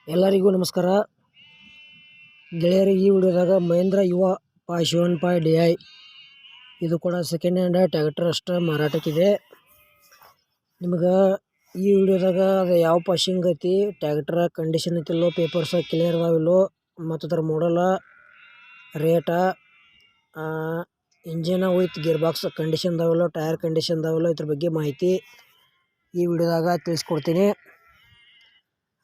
ಎಲ್ಲರಿಗೂ ನಮಸ್ಕಾರ ಗೆಳೆಯರಿಗೆ. ಈ ವಿಡಿಯೋದಾಗ ಮಹೇಂದ್ರ ಯುವ 575Di ಇದು ಕೂಡ ಸೆಕೆಂಡ್ ಹ್ಯಾಂಡ್ ಟ್ರ್ಯಾಕ್ಟರ್ ಅಷ್ಟೇ ಮಾರಾಟಕ್ಕಿದೆ. ನಿಮಗೆ ಈ ವಿಡಿಯೋದಾಗ ಅದು ಯಾವ ಪಾಸಿಂಗ್ ಐತಿ, ಟ್ರ್ಯಾಕ್ಟರ್ ಕಂಡೀಷನ್ ಐತಿಲ್ಲೋ, ಪೇಪರ್ಸ್ ಕ್ಲಿಯರ್ ಅದಾವಿಲ್ಲೋ, ಮತ್ತು ಅದರ ಮಾಡಲ, ರೇಟ, engine with gear box condition ಅದಾವಿಲ್ಲೋ, ಟೈರ್ ಕಂಡೀಷನ್ ಅದಾವಿಲ್ಲೋ, ಇದ್ರ ಬಗ್ಗೆ ಮಾಹಿತಿ ಈ ವಿಡಿಯೋದಾಗ ತಿಳಿಸ್ಕೊಡ್ತೀನಿ.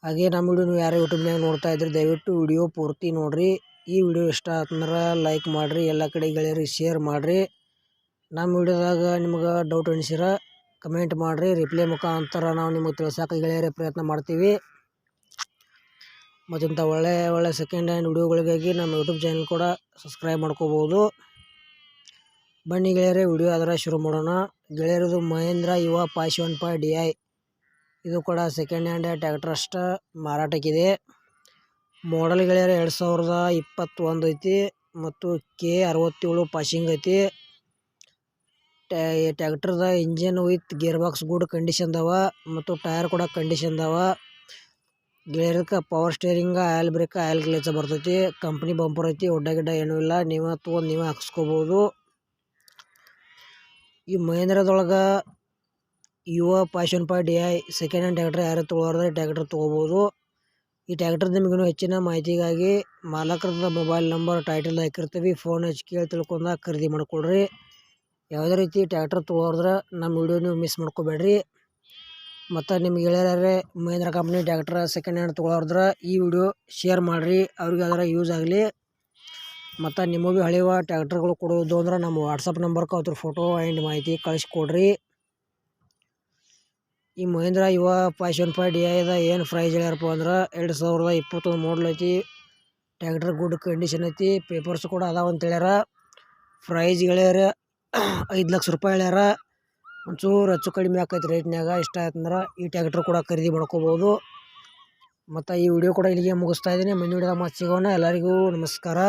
ಹಾಗೆ ನಮ್ಮ ವಿಡಿಯೋ ನೀವು ಯಾರು ಯೂಟ್ಯೂಬ್ನಾಗ ನೋಡ್ತಾ ಇದ್ರಿ ದಯವಿಟ್ಟು ವಿಡಿಯೋ ಪೂರ್ತಿ ನೋಡಿರಿ. ಈ ವಿಡಿಯೋ ಇಷ್ಟ ಆತಂದ್ರೆ ಲೈಕ್ ಮಾಡಿರಿ, ಎಲ್ಲ ಕಡೆ ಗೆಳೆಯರಿಗೆ ಶೇರ್ ಮಾಡಿರಿ. ನಮ್ಮ ವಿಡಿಯೋದಾಗ ನಿಮ್ಗೆ ಡೌಟ್ ಅನಿಸಿರ ಕಮೆಂಟ್ ಮಾಡಿರಿ, ರಿಪ್ಲೈ ಮುಖಾಂತರ ನಾವು ನಿಮಗೆ ತಿಳಿಸೋಕೆ ಗೆಳೆಯರೇ ಪ್ರಯತ್ನ ಮಾಡ್ತೀವಿ. ಮತ್ತು ಇಂಥ ಒಳ್ಳೆ ಸೆಕೆಂಡ್ ಹ್ಯಾಂಡ್ ವಿಡಿಯೋಗಳಿಗಾಗಿ ನಮ್ಮ ಯೂಟ್ಯೂಬ್ ಚಾನಲ್ ಕೂಡ ಸಬ್ಸ್ಕ್ರೈಬ್ ಮಾಡ್ಕೋಬೋದು. ಬನ್ನಿ ಗೆಳೆಯರೇ, ವಿಡಿಯೋ ಅದರ ಶುರು ಮಾಡೋಣ. ಗೆಳೆಯರದು ಮಹೇಂದ್ರ ಯುವ 575Di ಇದು ಕೂಡ ಸೆಕೆಂಡ್ ಹ್ಯಾಂಡ್ ಟ್ರ್ಯಾಕ್ಟರ್ ಅಷ್ಟೇ ಮಾರಾಟಕ್ಕಿದೆ. ಮಾಡಲ್ ಗೆಳೆಯರೇ 2021 ಐತಿ ಮತ್ತು K67 ಪಾಸಿಂಗ್ ಐತಿ. ಟ್ರ್ಯಾಕ್ಟರ್ದ engine with gear box good condition ಅದಾವ ಮತ್ತು ಟೈರ್ ಕೂಡ ಕಂಡೀಷನ್ ಅದಾವ. ಗೆಳೆಯರಕ್ಕೆ power steering, oil brake, oil clutch ಬರ್ತೈತಿ. ಕಂಪ್ನಿ ಬಂಪರ್ ಐತಿ, ಒಡ್ಡ ಏನೂ ಇಲ್ಲ. ನೀವೇ ತೊಗೊಂಡು ನೀವೇ ಹಾಕ್ಸ್ಕೋಬೋದು. ಈ ಮಹೇಂದ್ರದೊಳಗೆ ಯುವ 575Di ಸೆಕೆಂಡ್ ಹ್ಯಾಂಡ್ ಟ್ರ್ಯಾಕ್ಟರ್ ಯಾರು ತೊಗೊಳೋದ್ರೆ ಟ್ರ್ಯಾಕ್ಟರ್ ತೊಗೋಬೋದು. ಈ ಟ್ರ್ಯಾಕ್ಟರ್ ನಿಮಗಿನ್ನೂ ಹೆಚ್ಚಿನ ಮಾಹಿತಿಗಾಗಿ ಮಾಲಕರದ ಮೊಬೈಲ್ ನಂಬರ್ ಟೈಟಲ್ ಹಾಕಿರ್ತೀವಿ, ಫೋನ್ ಹಚ್ಚಿ ಕೇಳಿ ತಿಳ್ಕೊಂಡ ಖರೀದಿ ಮಾಡ್ಕೊಳ್ರಿ. ಯಾವುದೇ ರೀತಿ ಟ್ರ್ಯಾಕ್ಟರ್ ತೊಗೊಳೋದ್ರೆ ನಮ್ಮ ವಿಡಿಯೋ ನೀವು ಮಿಸ್ ಮಾಡ್ಕೋಬೇಡ್ರಿ. ಮತ್ತು ನಿಮ್ಗೆ ಗೆಳೆಯರೇ Mahindra company tractor second hand ತೊಗೊಳೋದ್ರೆ ಈ ವಿಡಿಯೋ ಶೇರ್ ಮಾಡಿರಿ, ಅವ್ರಿಗೆ ಅದರ ಯೂಸ್ ಆಗಲಿ. ಮತ್ತು ನಿಮಗೆ ಹಳೆಯ ಟ್ರ್ಯಾಕ್ಟರ್ಗಳು ಕೊಡೋದು ಅಂದ್ರೆ ನಮ್ಮ ವಾಟ್ಸಪ್ ನಂಬರ್ಗೆ ಅದ್ರ ಫೋಟೋ ಆ್ಯಂಡ್ ಮಾಹಿತಿ ಕಳಿಸ್ಕೊಡ್ರಿ. ಈ ಮಹೇಂದ್ರ ಯುವ 575Diದ ಏನು ಪ್ರೈಸ್ ಹೇಳ್ಯಾರಪ್ಪ ಅಂದ್ರೆ 2021 ಮಾಡಲ್ ಐತಿ. ಟ್ರ್ಯಾಕ್ಟರ್ ಗುಡ್ ಕಂಡೀಷನ್ ಐತಿ, ಪೇಪರ್ಸ್ ಕೂಡ ಅದಾವ ಅಂತ ಹೇಳ್ಯಾರ. ಪ್ರೈಸ್ ಗೆಳೆಯರ 5 ಲಕ್ಷ ರೂಪಾಯಿ ಹೇಳ್ಯಾರ. ಒಂಚೂರು ಹೆಚ್ಚು ಕಡಿಮೆ ಆಕೈತಿ ರೇಟ್ನಾಗ. ಇಷ್ಟ ಆಯ್ತಂದ್ರೆ ಈ ಟ್ರ್ಯಾಕ್ಟರ್ ಕೂಡ ಖರೀದಿ ಮಾಡ್ಕೋಬೋದು. ಮತ್ತು ಈ ವಿಡಿಯೋ ಕೂಡ ಇಲ್ಲಿಗೆ ಮುಗಿಸ್ತಾ ಇದ್ದೀನಿ. ಮುಂದಿನ ವಿಡಿಯೋದಾಗ ಮತ್ತೆ ಸಿಗೋಣ. ಎಲ್ಲರಿಗೂ ನಮಸ್ಕಾರ.